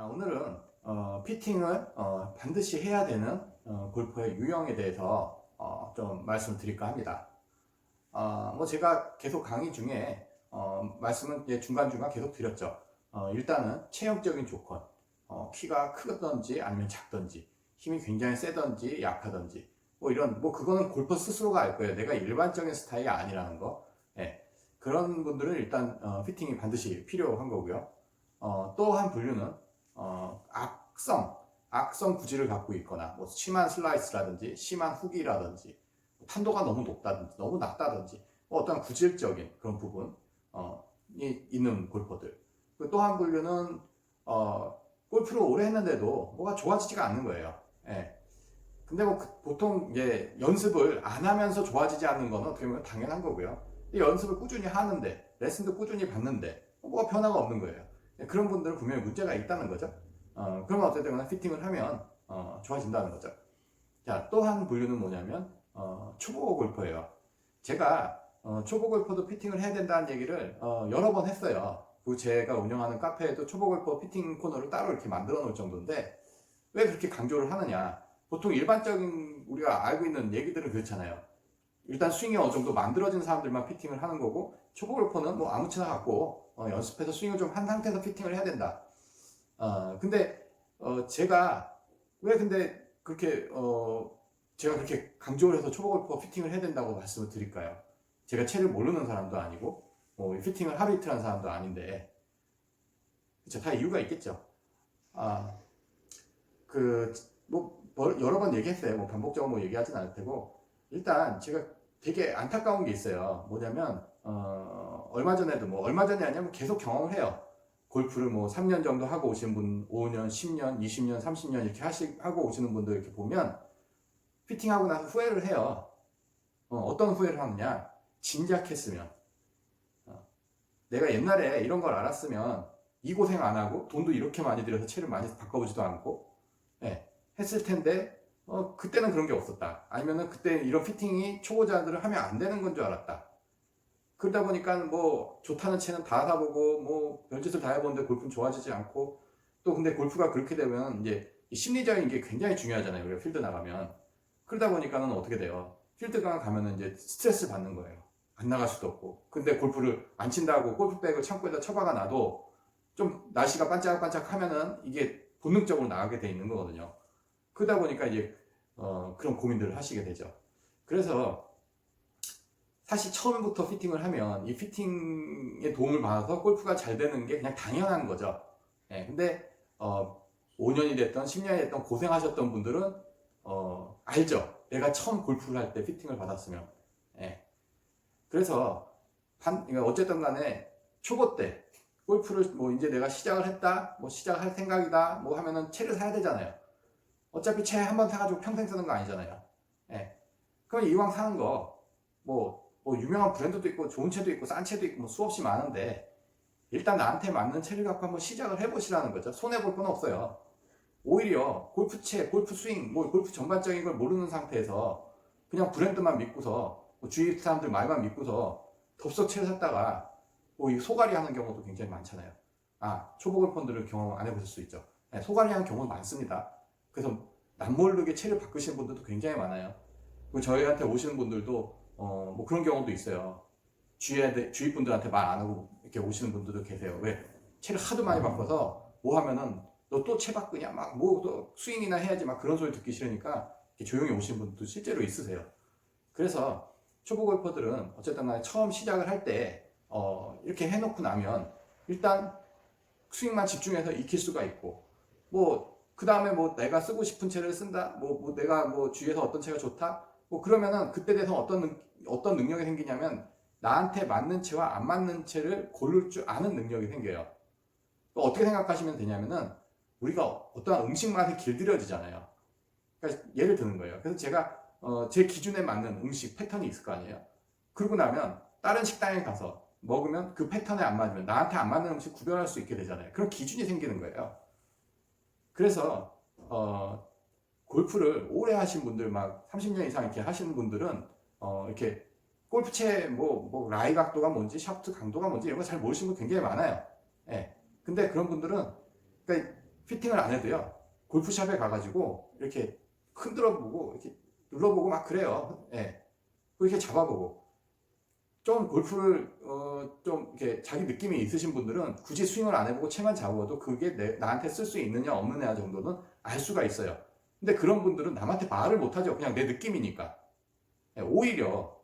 오늘은 피팅을 반드시 해야 되는 골프의 유형에 대해서 좀 말씀을 드릴까 합니다. 뭐 제가 계속 강의 중에 말씀은 이제 중간중간 계속 드렸죠. 일단은 체형적인 조건, 키가 크든지 아니면 작든지, 힘이 굉장히 세든지 약하든지, 뭐 이런 뭐 그거는 골퍼 스스로가 알 거예요. 내가 일반적인 스타일이 아니라는 거. 예, 그런 분들은 일단 피팅이 반드시 필요한 거고요. 또 한 분류는 악성 구질을 갖고 있거나 뭐 심한 슬라이스라든지 심한 훅이라든지 탄도가 너무 높다든지 너무 낮다든지 뭐 어떤 구질적인 그런 부분이 있는 골퍼들. 또 한 분류는 골프를 오래 했는데도 뭐가 좋아지지가 않는 거예요. 예. 근데 뭐 보통 이제 연습을 안 하면서 좋아지지 않는 거는 어떻게 보면 당연한 거고요. 연습을 꾸준히 하는데 레슨도 꾸준히 받는데 뭐가 변화가 없는 거예요. 그런 분들은 분명히 문제가 있다는 거죠. 그러면 어쨌든 피팅을 하면 좋아진다는 거죠. 자, 또 한 분류는 뭐냐면 초보 골퍼예요. 제가 초보 골퍼도 피팅을 해야 된다는 얘기를 여러 번 했어요. 그리고 제가 운영하는 카페에도 초보 골퍼 피팅 코너를 따로 이렇게 만들어 놓을 정도인데 왜 그렇게 강조를 하느냐. 보통 일반적인 우리가 알고 있는 얘기들은 그렇잖아요. 일단 스윙이 어느 정도 만들어진 사람들만 피팅을 하는 거고 초보 골퍼는 뭐 아무렇지나 갖고 연습해서 스윙을 좀 한 상태에서 피팅을 해야 된다. 근데 제가 왜 근데 그렇게 제가 그렇게 강조를 해서 초보 골퍼 피팅을 해야 된다고 말씀을 드릴까요? 제가 채를 모르는 사람도 아니고 피팅을 하루 이틀 한 사람도 아닌데 그쵸, 다 이유가 있겠죠. 아, 뭐 여러 번 얘기했어요. 뭐 반복적으로 뭐 얘기하진 않을 테고 일단 제가 되게 안타까운 게 있어요. 뭐냐면 얼마 전에도 뭐 얼마 전이 아니면 계속 경험을 해요. 골프를 뭐 3년 정도 하고 오신 분, 5년, 10년, 20년, 30년 이렇게 하고 오시는 분들 이렇게 보면 피팅하고 나서 후회를 해요. 어떤 후회를 하느냐? 진작했으면 내가 옛날에 이런 걸 알았으면 이 고생 안 하고 돈도 이렇게 많이 들여서 채를 많이 바꿔보지도 않고 예, 했을 텐데 그때는 그런 게 없었다. 아니면은 그때 이런 피팅이 초보자들은 하면 안 되는 건 줄 알았다. 그러다 보니까 뭐 좋다는 채는 다 사보고 뭐 별짓을 다 해보는데 골프는 좋아지지 않고 또 근데 골프가 그렇게 되면 이제 심리적인 게 굉장히 중요하잖아요. 우리가 필드 나가면 그러다 보니까는 어떻게 돼요? 필드가 가면은 이제 스트레스 받는 거예요. 안 나갈 수도 없고 근데 골프를 안 친다고 골프백을 창고에다 처박아 놔도 좀 날씨가 반짝반짝 하면은 이게 본능적으로 나가게 돼 있는 거거든요. 그러다 보니까 이제 그런 고민들을 하시게 되죠. 그래서 사실 처음부터 피팅을 하면 이 피팅의 도움을 받아서 골프가 잘 되는 게 그냥 당연한 거죠. 예, 근데 5년이 됐던 10년이 됐던 고생하셨던 분들은 알죠. 내가 처음 골프를 할 때 피팅을 받았으면. 예. 그래서 그러니까 어쨌든 간에 초보 때 골프를 뭐 이제 내가 시작을 했다, 뭐 시작할 생각이다, 뭐 하면은 채를 사야 되잖아요. 어차피 채 한 번 사가지고 평생 쓰는 거 아니잖아요. 예. 그럼 이왕 사는 거, 뭐 유명한 브랜드도 있고 좋은 채도 있고 싼 채도 있고 뭐 수없이 많은데 일단 나한테 맞는 채를 갖고 한번 시작을 해보시라는 거죠. 손해볼 건 없어요. 오히려 골프채, 골프 스윙, 뭐 골프 전반적인 걸 모르는 상태에서 그냥 브랜드만 믿고서 뭐 주위 사람들 말만 믿고서 덥석 채를 샀다가 뭐 소갈이 하는 경우도 굉장히 많잖아요. 초보 골퍼들은 경험 안 해보실 수 있죠. 네, 소갈이 하는 경우는 많습니다. 그래서 남모르게 채를 바꾸시는 분들도 굉장히 많아요. 그리고 저희한테 오시는 분들도 뭐 그런 경우도 있어요. 주위 분들한테 말 안 하고 이렇게 오시는 분들도 계세요. 왜? 채를 하도 많이 바꿔서 뭐 하면은 너 또 채 바꾸냐? 막 뭐 또 스윙이나 해야지 막 그런 소리 듣기 싫으니까 이렇게 조용히 오시는 분들도 실제로 있으세요. 그래서 초보 골퍼들은 어쨌든 간에 처음 시작을 할 때 이렇게 해놓고 나면 일단 스윙만 집중해서 익힐 수가 있고 뭐 그 다음에 뭐 내가 쓰고 싶은 채를 쓴다 뭐 내가 뭐 주위에서 어떤 채가 좋다 뭐 그러면은 그때 돼서 어떤 능력이 생기냐면 나한테 맞는 채와 안 맞는 채를 고를 줄 아는 능력이 생겨요. 어떻게 생각하시면 되냐면은 우리가 어떠한 음식 맛에 길들여지잖아요. 그러니까 예를 드는 거예요. 그래서 제가 제 기준에 맞는 음식 패턴이 있을 거 아니에요. 그러고 나면 다른 식당에 가서 먹으면 그 패턴에 안 맞으면 나한테 안 맞는 음식 구별할 수 있게 되잖아요. 그런 기준이 생기는 거예요. 그래서 골프를 오래 하신 분들 막 30년 이상 이렇게 하시는 분들은 이렇게 골프채 뭐 라이 각도가 뭔지 샤프트 강도가 뭔지 이런 거 잘 모르시는 분 굉장히 많아요. 예. 근데 그런 분들은 그러니까 피팅을 안 해도요, 골프샵에 가가지고 이렇게 흔들어 보고 이렇게 눌러보고 막 그래요. 예. 그렇게 잡아보고. 좀 골프를 좀 이렇게 자기 느낌이 있으신 분들은 굳이 스윙을 안 해보고 채만 잡아도 그게 나한테 쓸 수 있느냐 없느냐 정도는 알 수가 있어요. 근데 그런 분들은 남한테 말을 못하죠. 그냥 내 느낌이니까. 예, 오히려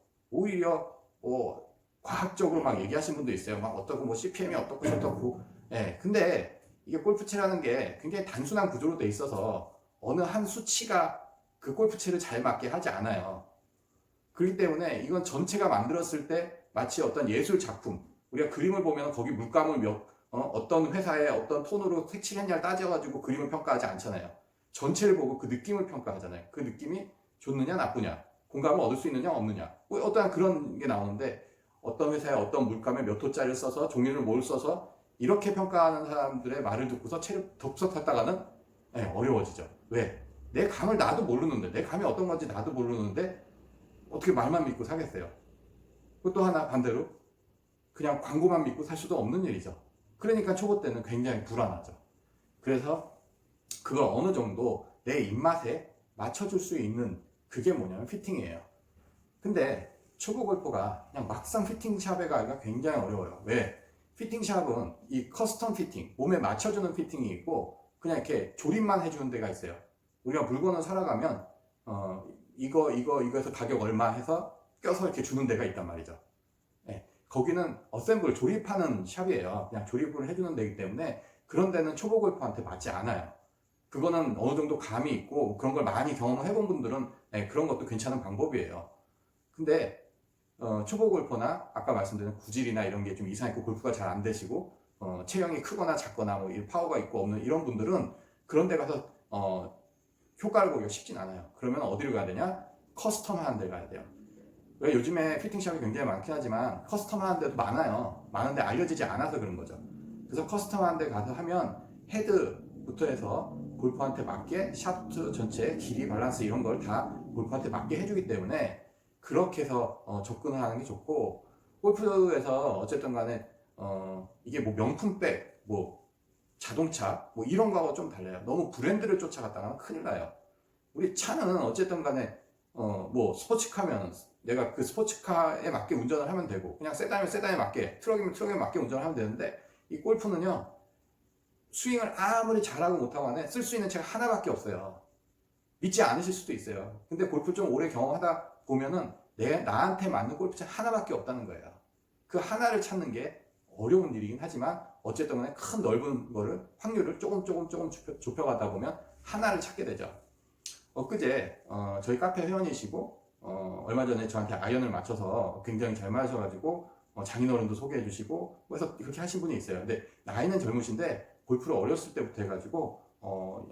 과학적으로 막 얘기하시는 분도 있어요. 막 어떻고 뭐 CPM이 어떻고 저떻고. 예, 근데 이게 골프채라는 게 굉장히 단순한 구조로 돼 있어서 어느 한 수치가 그 골프채를 잘 맞게 하지 않아요. 그렇기 때문에 이건 전체가 만들었을 때 마치 어떤 예술 작품, 우리가 그림을 보면 거기 물감을 어떤 회사에 어떤 톤으로 색칠했냐를 따져가지고 그림을 평가하지 않잖아요. 전체를 보고 그 느낌을 평가하잖아요. 그 느낌이 좋느냐 나쁘냐, 공감을 얻을 수 있느냐 없느냐, 뭐 어떠한 그런 게 나오는데, 어떤 회사에 어떤 물감에 몇 호짜리를 써서 종이를 뭘 써서 이렇게 평가하는 사람들의 말을 듣고서 채를 덥석하다가는 어려워지죠. 왜? 내 감을 나도 모르는데, 내 감이 어떤 건지 나도 모르는데 어떻게 말만 믿고 사겠어요? 그것도 하나 반대로 그냥 광고만 믿고 살 수도 없는 일이죠. 그러니까 초보 때는 굉장히 불안하죠. 그래서 그걸 어느 정도 내 입맛에 맞춰줄 수 있는 그게 뭐냐면 피팅이에요. 근데 초보 골퍼가 그냥 막상 피팅샵에 가기가 굉장히 어려워요. 왜? 피팅샵은 이 커스텀 피팅, 몸에 맞춰주는 피팅이 있고 그냥 이렇게 조립만 해주는 데가 있어요. 우리가 물건을 사러 가면 이거에서 가격 얼마 해서 껴서 이렇게 주는 데가 있단 말이죠. 예, 거기는 어셈블 조립하는 샵이에요. 그냥 조립을 해주는 데이기 때문에 그런 데는 초보 골퍼한테 맞지 않아요. 그거는 어느 정도 감이 있고 그런 걸 많이 경험을 해본 분들은 그런 것도 괜찮은 방법이에요. 근데 초보 골퍼나 아까 말씀드린 구질이나 이런 게 좀 이상했고 골프가 잘 안 되시고 체형이 크거나 작거나 뭐 파워가 있고 없는 이런 분들은 그런 데 가서 효과를 보기가 쉽진 않아요. 그러면 어디로 가야 되냐? 커스텀 하는 데 가야 돼요. 왜 요즘에 피팅샵이 굉장히 많긴 하지만 커스텀 하는 데도 많아요. 많은데 알려지지 않아서 그런 거죠. 그래서 커스텀 하는 데 가서 하면 헤드부터 해서 골프한테 맞게 샤프트 전체 길이 밸런스 이런 걸 다 골프한테 맞게 해주기 때문에 그렇게 해서 접근을 하는 게 좋고, 골프에서 어쨌든 간에 이게 뭐 명품백, 뭐 자동차 뭐 이런 거하고 좀 달라요. 너무 브랜드를 쫓아갔다가는 큰일 나요. 우리 차는 어쨌든 간에 뭐 스포츠카면 내가 그 스포츠카에 맞게 운전을 하면 되고, 그냥 세단이면 세단에 맞게, 트럭이면 트럭에 맞게 운전을 하면 되는데, 이 골프는요 스윙을 아무리 잘하고 못하고 안에 쓸 수 있는 차가 하나밖에 없어요. 믿지 않으실 수도 있어요. 근데 골프 좀 오래 경험하다 보면은 나한테 맞는 골프차 하나밖에 없다는 거예요. 그 하나를 찾는 게 어려운 일이긴 하지만 어쨌든 간에 큰 넓은 거를 확률을 조금 좁혀가다 보면 하나를 찾게 되죠. 엊그제 저희 카페 회원이시고 얼마 전에 저한테 아이언을 맞춰서 굉장히 잘 맞으셔가지고 장인어른도 소개해 주시고 그래서 그렇게 하신 분이 있어요. 근데 나이는 젊으신데 골프를 어렸을 때부터 해가지고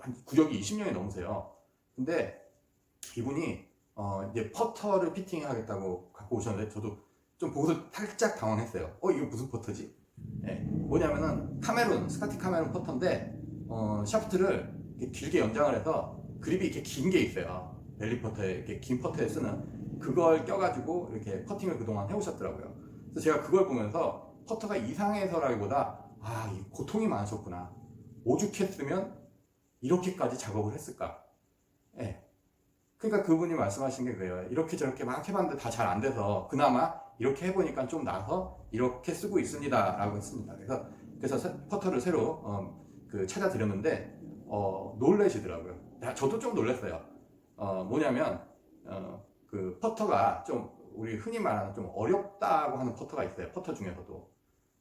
한 구력이 20년이 넘으세요. 근데 이분이 이제 퍼터를 피팅하겠다고 갖고 오셨는데 저도 좀 보고서 살짝 당황했어요. 이거 무슨 퍼터지? 뭐냐면은 스카티 카메론 퍼터인데 샤프트를 이렇게 길게 연장을 해서 그립이 이렇게 긴 게 있어요. 벨리 퍼터에 이렇게 긴 퍼터에 쓰는 그걸 껴가지고 이렇게 퍼팅을 그동안 해오셨더라고요. 그래서 제가 그걸 보면서 퍼터가 이상해서라기보다 이 고통이 많으셨구나. 오죽했으면 이렇게까지 작업을 했을까. 그러니까 그분이 말씀하신 게 그래요. 이렇게 저렇게 막 해봤는데 다 잘 안 돼서 그나마 이렇게 해보니까 좀 나아서 이렇게 쓰고 있습니다 라고 했습니다. 그래서 퍼터를 새로 찾아드렸는데 놀라시더라고요. 저도 좀 놀랐어요. 뭐냐면 그 퍼터가 좀 우리 흔히 말하는 좀 어렵다고 하는 퍼터가 있어요. 퍼터 중에서도.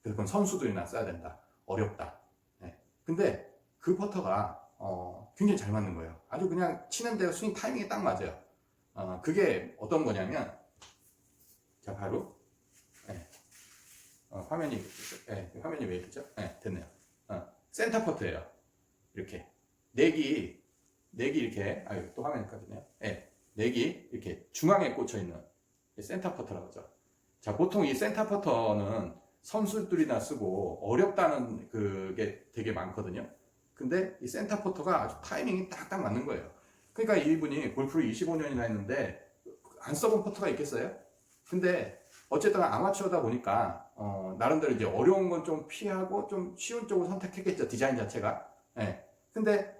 그래서 그건 선수들이나 써야 된다. 어렵다. 근데 그 퍼터가 굉장히 잘 맞는 거예요. 아주 그냥 치는 데 스윙 타이밍이 딱 맞아요. 그게 어떤 거냐면, 자, 바로, 화면이 왜 이렇게죠? 됐네요. 센터 퍼트예요. 이렇게. 넥이 이렇게, 또 화면이 꺼지네요. 넥이 이렇게 중앙에 꽂혀 있는 센터 퍼터라고 하죠. 자, 보통 이 센터 퍼터는 선수들이나 쓰고 어렵다는 그게 되게 많거든요. 근데 이 센터 퍼터가 아주 타이밍이 딱딱 맞는 거예요. 그러니까 이분이 골프를 25년이나 했는데 안 써본 퍼터가 있겠어요? 근데 어쨌든 아마추어다 보니까 나름대로 이제 어려운 건 좀 피하고 좀 쉬운 쪽을 선택했겠죠. 디자인 자체가. 근데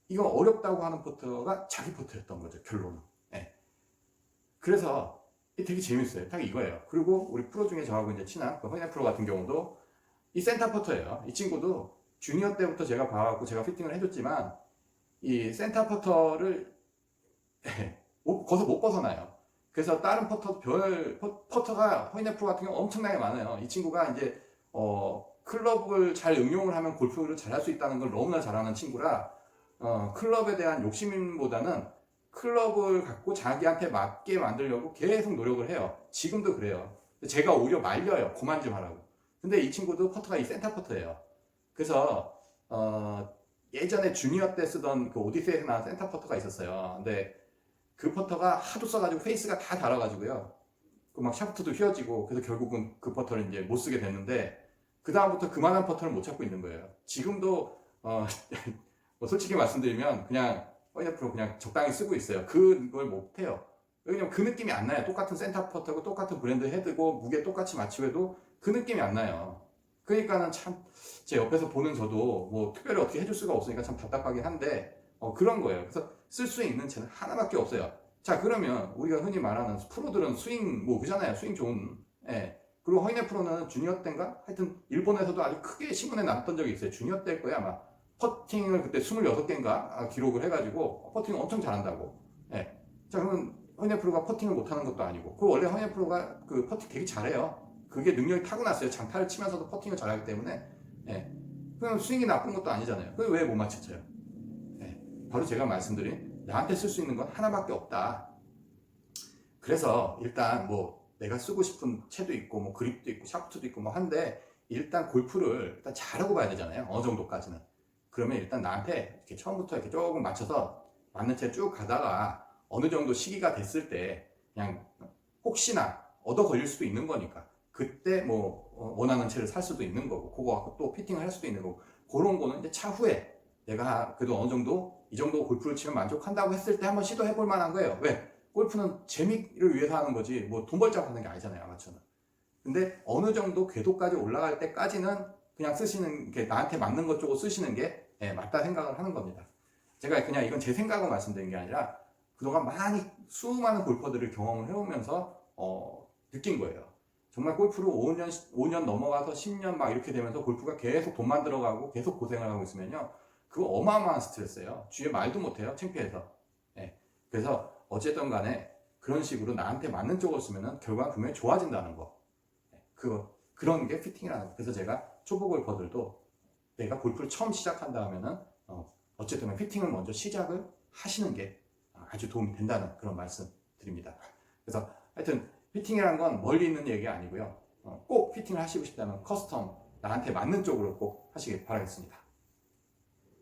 이거 어렵다고 하는 퍼터가 자기 퍼터였던 거죠, 결론은. 예. 그래서 되게 재밌어요. 딱 이거예요. 그리고 우리 프로 중에 저하고 이제 친한 그 허인의 프로 같은 경우도 이 센터 퍼터예요. 이 친구도 주니어 때부터 제가 봐갖고 제가 피팅을 해줬지만 이 센터 퍼터를 거기서 못 벗어나요. 그래서 다른 퍼터가 허인의 프로 같은 경우 엄청나게 많아요. 이 친구가 이제 클럽을 잘 응용을 하면 골프를 잘할 수 있다는 걸 너무나 잘하는 친구라 클럽에 대한 욕심보다는 클럽을 갖고 자기한테 맞게 만들려고 계속 노력을 해요. 지금도 그래요. 제가 오히려 말려요. 그만 좀 하라고. 근데 이 친구도 퍼터가 이 센터 퍼터예요. 그래서 예전에 주니어 때 쓰던 그 오디세이에서 나온 센터 퍼터가 있었어요. 근데 그 퍼터가 하도 써가지고 페이스가 다 닳아가지고요. 그 막 샤프트도 휘어지고 그래서 결국은 그 퍼터를 이제 못 쓰게 됐는데 그 다음부터 그만한 퍼터를 못 찾고 있는 거예요. 지금도 뭐 솔직히 말씀드리면 그냥 허인애플로 그냥 적당히 쓰고 있어요. 그걸 못 해요. 왜냐면 그 느낌이 안 나요. 똑같은 센터 퍼터고 똑같은 브랜드 헤드고 무게 똑같이 맞추고 해도 그 느낌이 안 나요. 그러니까는 참 제 옆에서 보는 저도 뭐 특별히 어떻게 해줄 수가 없으니까 참 답답하긴 한데 그런 거예요. 그래서 쓸 수 있는 채는 하나밖에 없어요. 자, 그러면 우리가 흔히 말하는 프로들은 스윙 뭐 그잖아요. 스윙 좋은. 예. 그리고 허인애 프로는 주니어 때인가? 하여튼 일본에서도 아주 크게 신문에 났던 적이 있어요. 주니어 때일 거야 아마. 퍼팅을 그때 26개인가 기록을 해가지고 퍼팅을 엄청 잘한다고. 예. 자, 그러면 허인애 프로가 퍼팅을 못하는 것도 아니고. 그 원래 허인애 프로가 그 퍼팅 되게 잘해요. 그게 능력이 타고났어요. 장타를 치면서도 퍼팅을 잘하기 때문에. 예. 그럼 스윙이 나쁜 것도 아니잖아요. 그럼 왜 못 맞춰쳐요? 예. 바로 제가 말씀드린 나한테 쓸 수 있는 건 하나밖에 없다. 그래서 일단 뭐 내가 쓰고 싶은 채도 있고 뭐 그립도 있고 샤프트도 있고 뭐 한데 일단 골프를 일단 잘하고 봐야 되잖아요. 어느 정도까지는. 그러면 일단 나한테 이렇게 처음부터 이렇게 조금 맞춰서 맞는 채 쭉 가다가 어느 정도 시기가 됐을 때 그냥 혹시나 얻어 걸릴 수도 있는 거니까 그때 뭐 원하는 채를 살 수도 있는 거고 그거 갖고 또 피팅을 할 수도 있는 거고 그런 거는 이제 차후에 내가 그래도 어느 정도 이 정도 골프를 치면 만족한다고 했을 때 한번 시도해 볼 만한 거예요. 왜? 골프는 재미를 위해서 하는 거지 뭐 돈 벌자고 하는 게 아니잖아요, 아마추어는. 근데 어느 정도 궤도까지 올라갈 때까지는 그냥 쓰시는 게 나한테 맞는 것 쪽으로 쓰시는 게 맞다 생각을 하는 겁니다. 제가 그냥 이건 제 생각을 말씀드린 게 아니라 그동안 많이 수많은 골퍼들을 경험을 해오면서 느낀 거예요. 정말 골프로 5년 넘어가서 10년 막 이렇게 되면서 골프가 계속 돈만 들어가고 계속 고생을 하고 있으면요. 그거 어마어마한 스트레스예요. 주위에 말도 못해요. 창피해서. 그래서 어쨌든 간에 그런 식으로 나한테 맞는 쪽을 쓰면은 결과는 분명히 좋아진다는 거. 그런 게 피팅이라는 거. 그래서 제가 초보 골퍼들도 내가 골프를 처음 시작한다 하면은 어쨌든 피팅을 먼저 시작을 하시는 게 아주 도움이 된다는 그런 말씀 드립니다. 그래서 하여튼 피팅이라는 건 멀리 있는 얘기 아니고요. 꼭 피팅을 하시고 싶다면 커스텀 나한테 맞는 쪽으로 꼭 하시길 바라겠습니다.